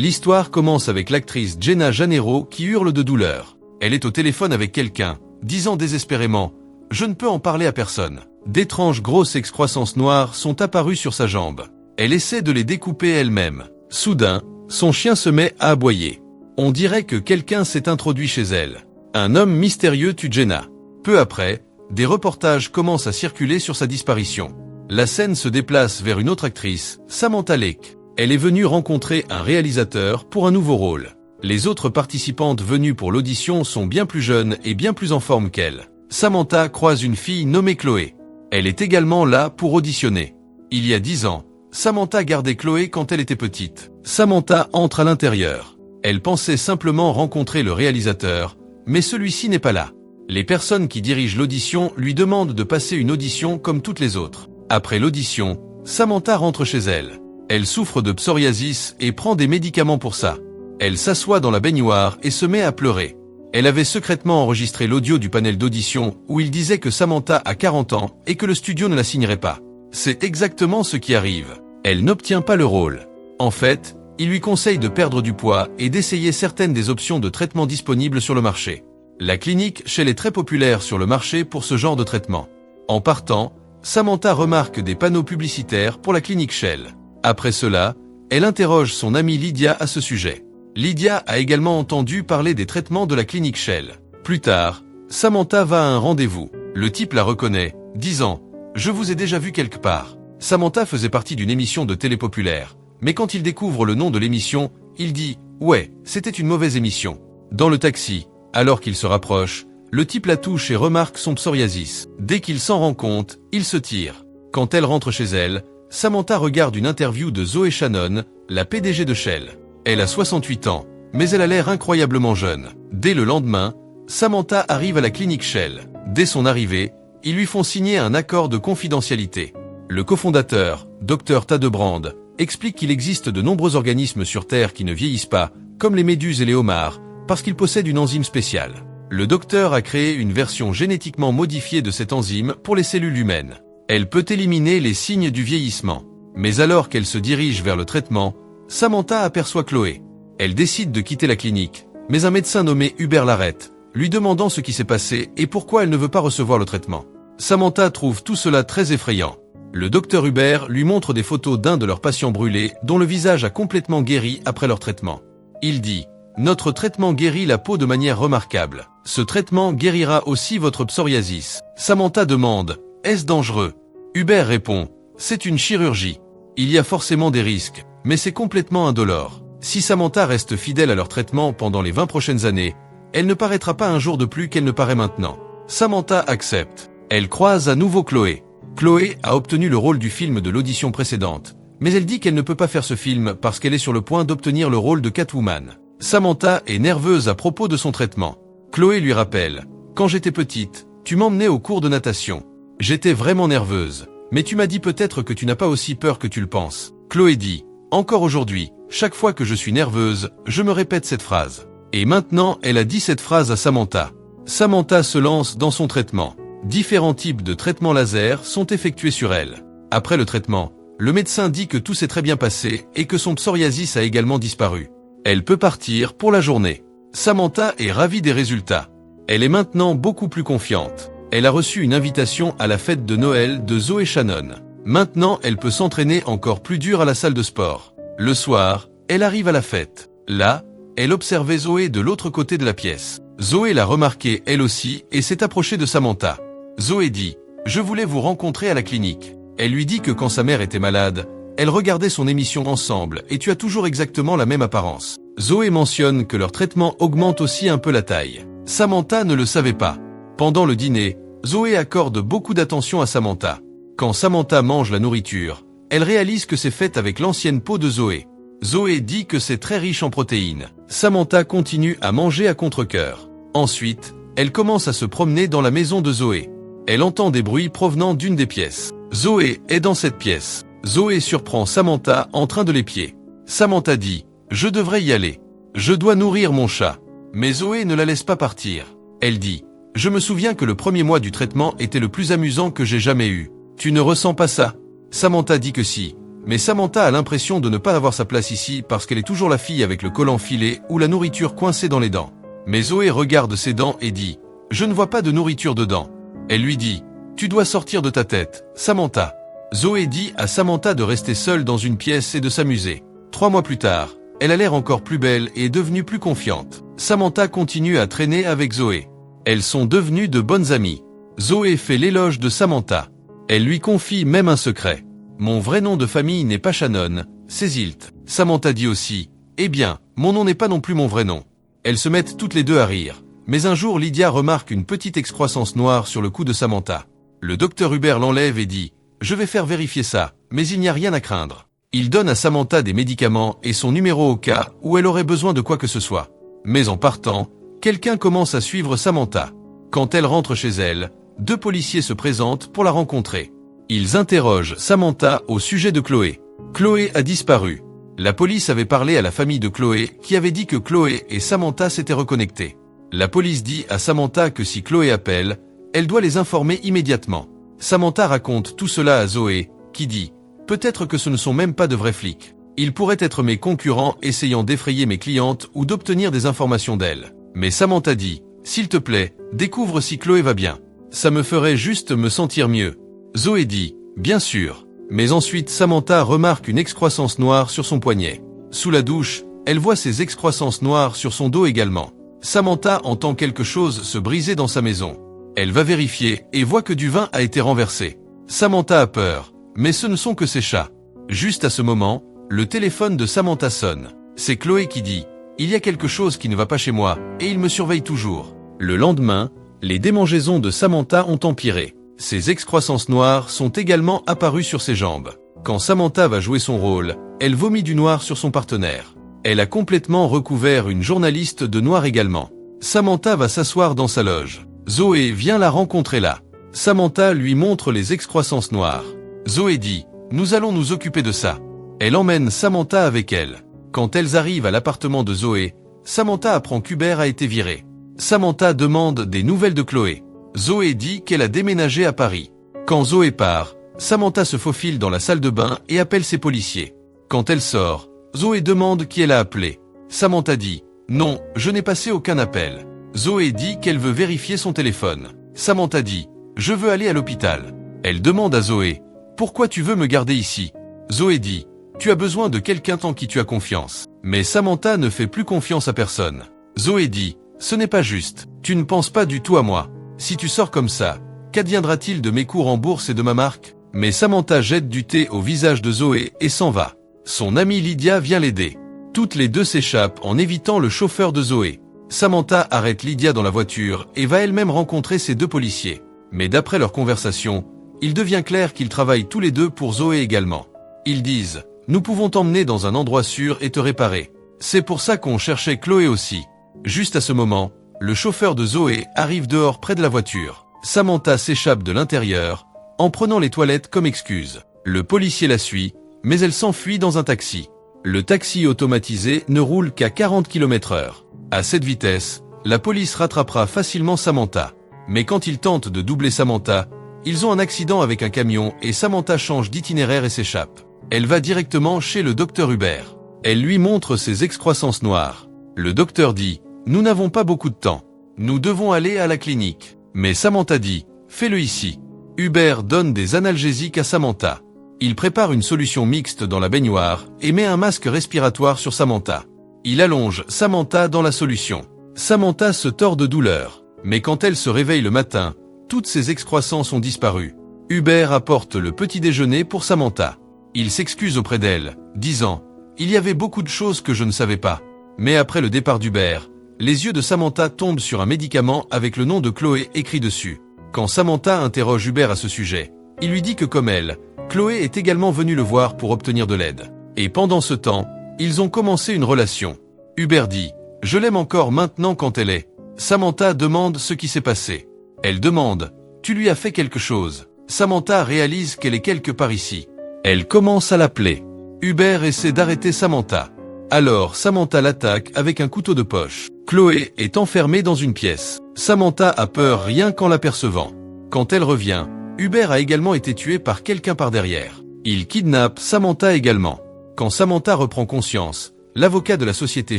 L'histoire commence avec l'actrice Jenna Janeiro qui hurle de douleur. Elle est au téléphone avec quelqu'un, disant désespérément « Je ne peux en parler à personne ». D'étranges grosses excroissances noires sont apparues sur sa jambe. Elle essaie de les découper elle-même. Soudain, son chien se met à aboyer. On dirait que quelqu'un s'est introduit chez elle. Un homme mystérieux tue Jenna. Peu après, des reportages commencent à circuler sur sa disparition. La scène se déplace vers une autre actrice, Samantha Lake. Elle est venue rencontrer un réalisateur pour un nouveau rôle. Les autres participantes venues pour l'audition sont bien plus jeunes et bien plus en forme qu'elle. Samantha croise une fille nommée Chloé. Elle est également là pour auditionner. Il y a 10 ans, Samantha gardait Chloé quand elle était petite. Samantha entre à l'intérieur. Elle pensait simplement rencontrer le réalisateur, mais celui-ci n'est pas là. Les personnes qui dirigent l'audition lui demandent de passer une audition comme toutes les autres. Après l'audition, Samantha rentre chez elle. Elle souffre de psoriasis et prend des médicaments pour ça. Elle s'assoit dans la baignoire et se met à pleurer. Elle avait secrètement enregistré l'audio du panel d'audition où il disait que Samantha a 40 ans et que le studio ne la signerait pas. C'est exactement ce qui arrive. Elle n'obtient pas le rôle. En fait, il lui conseille de perdre du poids et d'essayer certaines des options de traitement disponibles sur le marché. La clinique Shell est très populaire sur le marché pour ce genre de traitement. En partant, Samantha remarque des panneaux publicitaires pour la clinique Shell. Après cela, elle interroge son amie Lydia à ce sujet. Lydia a également entendu parler des traitements de la clinique Shell. Plus tard, Samantha va à un rendez-vous. Le type la reconnaît, disant « Je vous ai déjà vu quelque part ». Samantha faisait partie d'une émission de télé populaire. Mais quand il découvre le nom de l'émission, il dit « Ouais, c'était une mauvaise émission ». Dans le taxi, alors qu'il se rapproche, le type la touche et remarque son psoriasis. Dès qu'il s'en rend compte, il se tire. Quand elle rentre chez elle, Samantha regarde une interview de Zoe Shannon, la PDG de Shell. Elle a 68 ans, mais elle a l'air incroyablement jeune. Dès le lendemain, Samantha arrive à la clinique Shell. Dès son arrivée, ils lui font signer un accord de confidentialité. Le cofondateur, Dr Tadebrand, explique qu'il existe de nombreux organismes sur Terre qui ne vieillissent pas, comme les méduses et les homards, parce qu'ils possèdent une enzyme spéciale. Le docteur a créé une version génétiquement modifiée de cette enzyme pour les cellules humaines. Elle peut éliminer les signes du vieillissement. Mais alors qu'elle se dirige vers le traitement, Samantha aperçoit Chloé. Elle décide de quitter la clinique, mais un médecin nommé Hubert l'arrête, lui demandant ce qui s'est passé et pourquoi elle ne veut pas recevoir le traitement. Samantha trouve tout cela très effrayant. Le docteur Hubert lui montre des photos d'un de leurs patients brûlés dont le visage a complètement guéri après leur traitement. Il dit « Notre traitement guérit la peau de manière remarquable. Ce traitement guérira aussi votre psoriasis. » Samantha demande « Est-ce dangereux ?» Hubert répond « C'est une chirurgie. Il y a forcément des risques, mais c'est complètement indolore. Si Samantha reste fidèle à leur traitement pendant les 20 prochaines années, elle ne paraîtra pas un jour de plus qu'elle ne paraît maintenant. » Samantha accepte. Elle croise à nouveau Chloé. Chloé a obtenu le rôle du film de l'audition précédente, mais elle dit qu'elle ne peut pas faire ce film parce qu'elle est sur le point d'obtenir le rôle de Catwoman. Samantha est nerveuse à propos de son traitement. Chloé lui rappelle « Quand j'étais petite, tu m'emmenais au cours de natation. J'étais vraiment nerveuse, mais tu m'as dit peut-être que tu n'as pas aussi peur que tu le penses. » Chloé dit « Encore aujourd'hui, chaque fois que je suis nerveuse, je me répète cette phrase. » Et maintenant, elle a dit cette phrase à Samantha. Samantha se lance dans son traitement. Différents types de traitements laser sont effectués sur elle. Après le traitement, le médecin dit que tout s'est très bien passé et que son psoriasis a également disparu. Elle peut partir pour la journée. Samantha est ravie des résultats. Elle est maintenant beaucoup plus confiante. Elle a reçu une invitation à la fête de Noël de Zoe Shannon. Maintenant, elle peut s'entraîner encore plus dur à la salle de sport. Le soir, elle arrive à la fête. Là, elle observait Zoé de l'autre côté de la pièce. Zoé l'a remarqué elle aussi et s'est approchée de Samantha. Zoé dit « Je voulais vous rencontrer à la clinique. » Elle lui dit que quand sa mère était malade, elle regardait son émission ensemble et tu as toujours exactement la même apparence. Zoé mentionne que leur traitement augmente aussi un peu la taille. Samantha ne le savait pas. Pendant le dîner, Zoé accorde beaucoup d'attention à Samantha. Quand Samantha mange la nourriture, elle réalise que c'est fait avec l'ancienne peau de Zoé. Zoé dit que c'est très riche en protéines. Samantha continue à manger à contre-cœur. Ensuite, elle commence à se promener dans la maison de Zoé. Elle entend des bruits provenant d'une des pièces. Zoé est dans cette pièce. Zoé surprend Samantha en train de l'épier. Samantha dit « Je devrais y aller. Je dois nourrir mon chat. » Mais Zoé ne la laisse pas partir. Elle dit « Je me souviens que le premier mois du traitement était le plus amusant que j'ai jamais eu. Tu ne ressens pas ça ?» Samantha dit que si. Mais Samantha a l'impression de ne pas avoir sa place ici parce qu'elle est toujours la fille avec le collant filé ou la nourriture coincée dans les dents. Mais Zoé regarde ses dents et dit « Je ne vois pas de nourriture dedans ». Elle lui dit « Tu dois sortir de ta tête, Samantha ». Zoé dit à Samantha de rester seule dans une pièce et de s'amuser. 3 mois plus tard, elle a l'air encore plus belle et est devenue plus confiante. Samantha continue à traîner avec Zoé. Elles sont devenues de bonnes amies. Zoé fait l'éloge de Samantha. Elle lui confie même un secret. Mon vrai nom de famille n'est pas Shannon, c'est Zilt. Samantha dit aussi, eh bien, mon nom n'est pas non plus mon vrai nom. Elles se mettent toutes les deux à rire. Mais un jour Lydia remarque une petite excroissance noire sur le cou de Samantha. Le docteur Hubert l'enlève et dit, je vais faire vérifier ça, mais il n'y a rien à craindre. Il donne à Samantha des médicaments et son numéro au cas où elle aurait besoin de quoi que ce soit. Mais en partant, quelqu'un commence à suivre Samantha. Quand elle rentre chez elle, 2 policiers se présentent pour la rencontrer. Ils interrogent Samantha au sujet de Chloé. Chloé a disparu. La police avait parlé à la famille de Chloé qui avait dit que Chloé et Samantha s'étaient reconnectés. La police dit à Samantha que si Chloé appelle, elle doit les informer immédiatement. Samantha raconte tout cela à Zoé, qui dit « Peut-être que ce ne sont même pas de vrais flics. Ils pourraient être mes concurrents essayant d'effrayer mes clientes ou d'obtenir des informations d'elles. » Mais Samantha dit « S'il te plaît, découvre si Chloé va bien. Ça me ferait juste me sentir mieux. » Zoé dit « Bien sûr. » Mais ensuite Samantha remarque une excroissance noire sur son poignet. Sous la douche, elle voit ces excroissances noires sur son dos également. Samantha entend quelque chose se briser dans sa maison. Elle va vérifier et voit que du vin a été renversé. Samantha a peur, mais ce ne sont que ses chats. Juste à ce moment, le téléphone de Samantha sonne. C'est Chloé qui dit « Il y a quelque chose qui ne va pas chez moi, et il me surveille toujours. » Le lendemain, les démangeaisons de Samantha ont empiré. Ses excroissances noires sont également apparues sur ses jambes. Quand Samantha va jouer son rôle, elle vomit du noir sur son partenaire. Elle a complètement recouvert une journaliste de noir également. Samantha va s'asseoir dans sa loge. Zoé vient la rencontrer là. Samantha lui montre les excroissances noires. Zoé dit « Nous allons nous occuper de ça ». Elle emmène Samantha avec elle. Quand elles arrivent à l'appartement de Zoé, Samantha apprend qu'Hubert a été viré. Samantha demande des nouvelles de Chloé. Zoé dit qu'elle a déménagé à Paris. Quand Zoé part, Samantha se faufile dans la salle de bain et appelle ses policiers. Quand elle sort, Zoé demande qui elle a appelé. Samantha dit « Non, je n'ai passé aucun appel ». Zoé dit qu'elle veut vérifier son téléphone. Samantha dit « Je veux aller à l'hôpital ». Elle demande à Zoé « Pourquoi tu veux me garder ici ?» Zoé dit « Tu as besoin de quelqu'un en qui tu as confiance ». Mais Samantha ne fait plus confiance à personne. Zoé dit « Ce n'est pas juste, tu ne penses pas du tout à moi. Si tu sors comme ça, qu'adviendra-t-il de mes cours en bourse et de ma marque ?» Mais Samantha jette du thé au visage de Zoé et s'en va. Son amie Lydia vient l'aider. Toutes les deux s'échappent en évitant le chauffeur de Zoé. Samantha arrête Lydia dans la voiture et va elle-même rencontrer ses 2 policiers. Mais d'après leur conversation, il devient clair qu'ils travaillent tous les deux pour Zoé également. Ils disent « Nous pouvons t'emmener dans un endroit sûr et te réparer. C'est pour ça qu'on cherchait Chloé aussi. » Juste à ce moment, le chauffeur de Zoé arrive dehors près de la voiture. Samantha s'échappe de l'intérieur, en prenant les toilettes comme excuse. Le policier la suit, mais elle s'enfuit dans un taxi. Le taxi automatisé ne roule qu'à 40 km/h. À cette vitesse, la police rattrapera facilement Samantha. Mais quand ils tentent de doubler Samantha, ils ont un accident avec un camion et Samantha change d'itinéraire et s'échappe. Elle va directement chez le docteur Hubert. Elle lui montre ses excroissances noires. Le docteur dit « Nous n'avons pas beaucoup de temps. Nous devons aller à la clinique. » Mais Samantha dit « Fais-le ici. » Hubert donne des analgésiques à Samantha. Il prépare une solution mixte dans la baignoire et met un masque respiratoire sur Samantha. Il allonge Samantha dans la solution. Samantha se tord de douleur. Mais quand elle se réveille le matin, toutes ses excroissances ont disparu. Hubert apporte le petit déjeuner pour Samantha. Il s'excuse auprès d'elle, disant « Il y avait beaucoup de choses que je ne savais pas. » Mais après le départ d'Hubert, les yeux de Samantha tombent sur un médicament avec le nom de Chloé écrit dessus. Quand Samantha interroge Hubert à ce sujet, il lui dit que comme elle, Chloé est également venue le voir pour obtenir de l'aide. Et pendant ce temps, ils ont commencé une relation. Hubert dit « Je l'aime encore maintenant quand elle est. » Samantha demande ce qui s'est passé. Elle demande « Tu lui as fait quelque chose ?» Samantha réalise qu'elle est quelque part ici. Elle commence à l'appeler. Hubert essaie d'arrêter Samantha. Alors Samantha l'attaque avec un couteau de poche. Chloé est enfermée dans une pièce. Samantha a peur rien qu'en l'apercevant. Quand elle revient, Hubert a également été tué par quelqu'un par derrière. Il kidnappe Samantha également. Quand Samantha reprend conscience, l'avocat de la société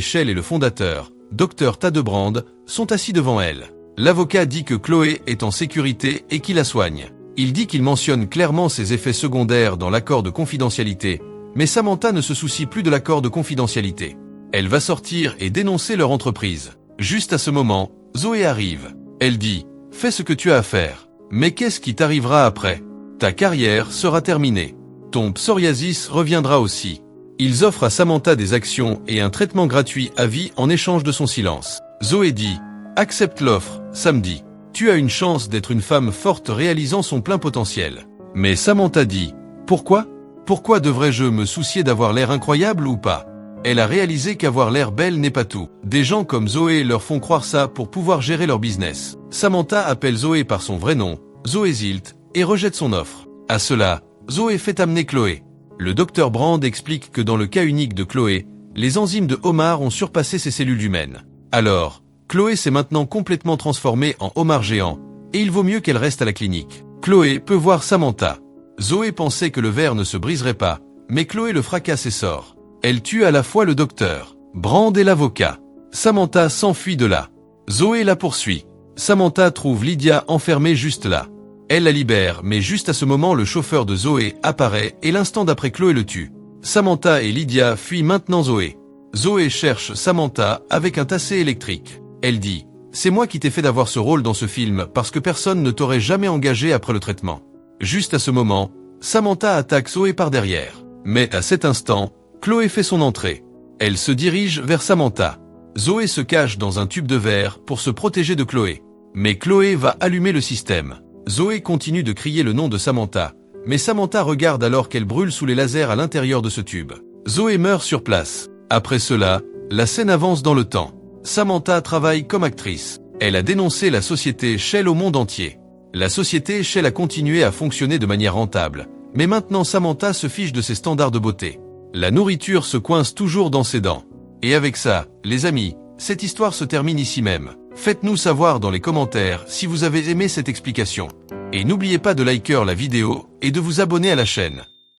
Shell et le fondateur, Dr Tadebrand, sont assis devant elle. L'avocat dit que Chloé est en sécurité et qu'il la soigne. Il dit qu'il mentionne clairement ses effets secondaires dans l'accord de confidentialité, mais Samantha ne se soucie plus de l'accord de confidentialité. Elle va sortir et dénoncer leur entreprise. Juste à ce moment, Zoé arrive. Elle dit « Fais ce que tu as à faire. Mais qu'est-ce qui t'arrivera après? Ta carrière sera terminée. Ton psoriasis reviendra aussi. » Ils offrent à Samantha des actions et un traitement gratuit à vie en échange de son silence. Zoé dit « Accepte l'offre, samedi. Tu as une chance d'être une femme forte réalisant son plein potentiel. » Mais Samantha dit « Pourquoi? Pourquoi devrais-je me soucier d'avoir l'air incroyable ou pas? » Elle a réalisé qu'avoir l'air belle n'est pas tout. Des gens comme Zoé leur font croire ça pour pouvoir gérer leur business. Samantha appelle Zoé par son vrai nom, Zoé Zilt, et rejette son offre. À cela, Zoé fait amener Chloé. Le docteur Brand explique que dans le cas unique de Chloé, les enzymes de homard ont surpassé ses cellules humaines. Alors, Chloé s'est maintenant complètement transformée en homard géant, et il vaut mieux qu'elle reste à la clinique. Chloé peut voir Samantha. Zoé pensait que le verre ne se briserait pas, mais Chloé le fracasse et sort. Elle tue à la fois le docteur Brand et l'avocat. Samantha s'enfuit de là. Zoé la poursuit. Samantha trouve Lydia enfermée juste là. Elle la libère, mais juste à ce moment le chauffeur de Zoé apparaît et l'instant d'après Chloé le tue. Samantha et Lydia fuient maintenant Zoé. Zoé cherche Samantha avec un tasset électrique. Elle dit « C'est moi qui t'ai fait d'avoir ce rôle dans ce film parce que personne ne t'aurait jamais engagé après le traitement. » Juste à ce moment, Samantha attaque Zoé par derrière. Mais à cet instant, Chloé fait son entrée. Elle se dirige vers Samantha. Zoé se cache dans un tube de verre pour se protéger de Chloé. Mais Chloé va allumer le système. Zoé continue de crier le nom de Samantha, mais Samantha regarde alors qu'elle brûle sous les lasers à l'intérieur de ce tube. Zoé meurt sur place. Après cela, la scène avance dans le temps. Samantha travaille comme actrice. Elle a dénoncé la société Shell au monde entier. La société Shell a continué à fonctionner de manière rentable, mais maintenant Samantha se fiche de ses standards de beauté. La nourriture se coince toujours dans ses dents. Et avec ça, les amis, cette histoire se termine ici même. Faites-nous savoir dans les commentaires si vous avez aimé cette explication. Et n'oubliez pas de liker la vidéo et de vous abonner à la chaîne.